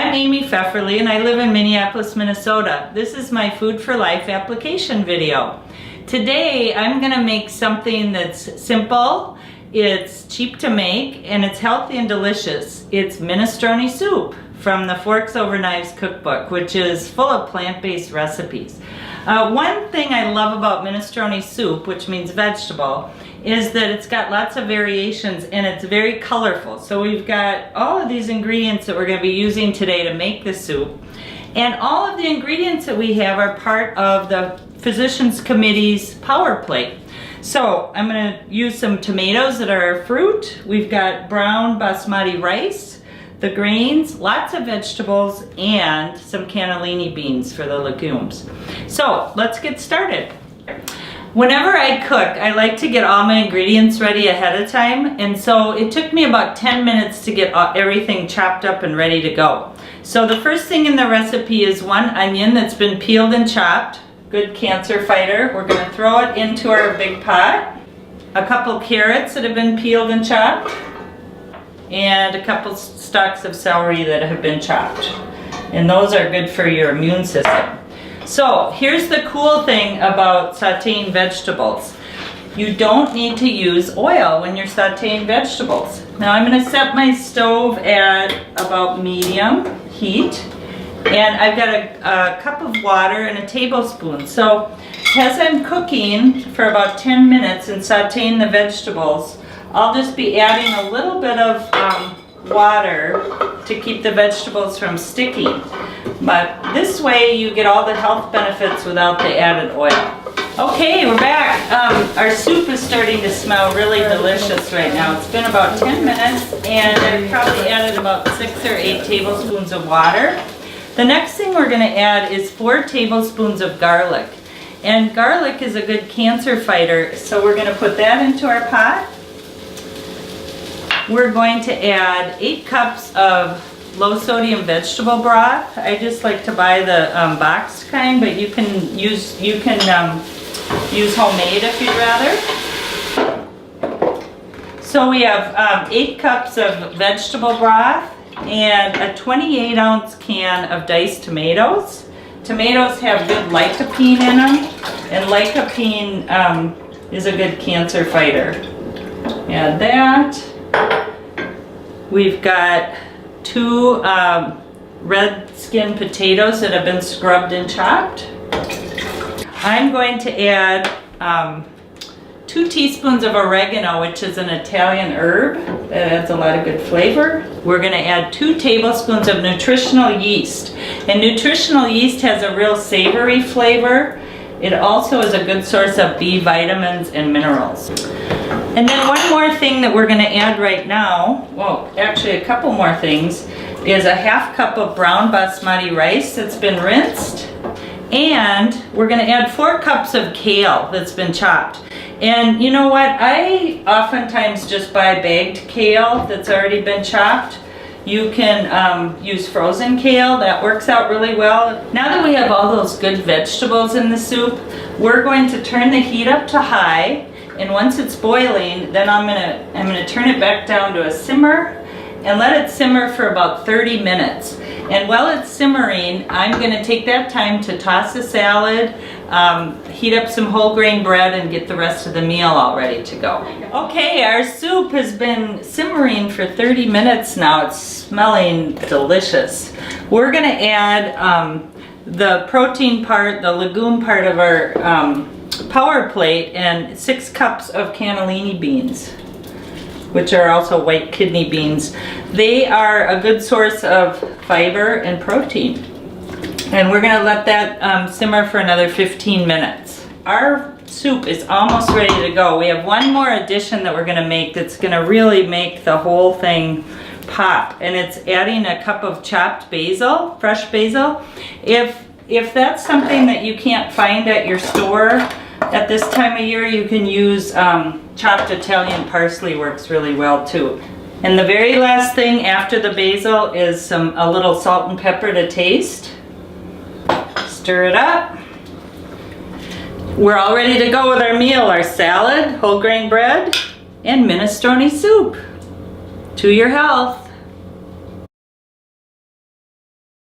I'm Amy Pfefferle and I live in Minneapolis, Minnesota. This is my Food for Life application video. Today I'm going to make something that's simple, it's cheap to make, and it's healthy and delicious. It's Minestrone Soup from the Forks Over Knives cookbook, which is full of plant-based recipes. One thing I love about Minestrone Soup, which means vegetable, is that it's got lots of variations and it's very colorful. So we've got all of these ingredients that we're going to be using today to make the soup. And all of the ingredients that we have are part of the Physicians Committee's Power Plate. So I'm going to use some tomatoes that are a fruit. We've got brown basmati rice, the grains, lots of vegetables, and some cannellini beans for the legumes. So let's get started. Whenever I cook, I like to get all my ingredients ready ahead of time, and so it took me about 10 minutes to get everything chopped up and ready to go. So the first thing in the recipe is one onion that's been peeled and chopped, good cancer fighter. We're going to throw it into our big pot. A couple carrots that have been peeled and chopped, and a couple stalks of celery that have been chopped. And those are good for your immune system. So here's the cool thing about sauteing vegetables. You don't need to use oil when you're sauteing vegetables. Now I'm going to set my stove at about medium heat, and I've got a cup of water and a tablespoon. So as I'm cooking for about 10 minutes and sauteing the vegetables, I'll just be adding a little bit of water to keep the vegetables from sticking. But this way you get all the health benefits without the added oil. Okay, we're back. Our soup is starting to smell really delicious right now. It's been about 10 minutes and I've probably added about 6 or 8 tablespoons of water. The next thing we're going to add is 4 tablespoons of garlic. And garlic is a good cancer fighter, so we're going to put that into our pot. We're going to add 8 cups of low sodium vegetable broth. I just like to buy the boxed kind, but you can use homemade if you'd rather. So we have 8 cups of vegetable broth and a 28-ounce can of diced tomatoes. Tomatoes have good lycopene in them, and lycopene is a good cancer fighter. Add that. We've got 2 red skin potatoes that have been scrubbed and chopped. I'm going to add 2 teaspoons of oregano, which is an Italian herb that adds a lot of good flavor. We're going to add 2 tablespoons of nutritional yeast. And nutritional yeast has a real savory flavor. It also is a good source of B vitamins and minerals. And then one more thing that we're going to add right now, well, actually a couple more things, is a ½ cup of brown basmati rice that's been rinsed. And we're going to add 4 cups of kale that's been chopped. And you know what? I oftentimes just buy bagged kale that's already been chopped. You can use frozen kale. That works out really well. Now that we have all those good vegetables in the soup, we're going to turn the heat up to high. And once it's boiling, then I'm gonna turn it back down to a simmer and let it simmer for about 30 minutes. And while it's simmering, I'm gonna take that time to toss a salad, heat up some whole grain bread, and get the rest of the meal all ready to go. Okay, our soup has been simmering for 30 minutes now. It's smelling delicious. We're gonna add the protein part, the legume part of our power plate, and 6 cups of cannellini beans, which are also white kidney beans. They are a good source of fiber and protein. And we're gonna let that simmer for another 15 minutes. Our soup is almost ready to go. We have one more addition that we're gonna make that's gonna really make the whole thing pop, and it's adding a cup of chopped basil, fresh basil. If that's something that you can't find at your store at this time of year, you can use chopped Italian parsley, works really well too. And the very last thing after the basil is a little salt and pepper to taste. Stir it up. We're all ready to go with our meal, our salad, whole grain bread, and minestrone soup. To your health.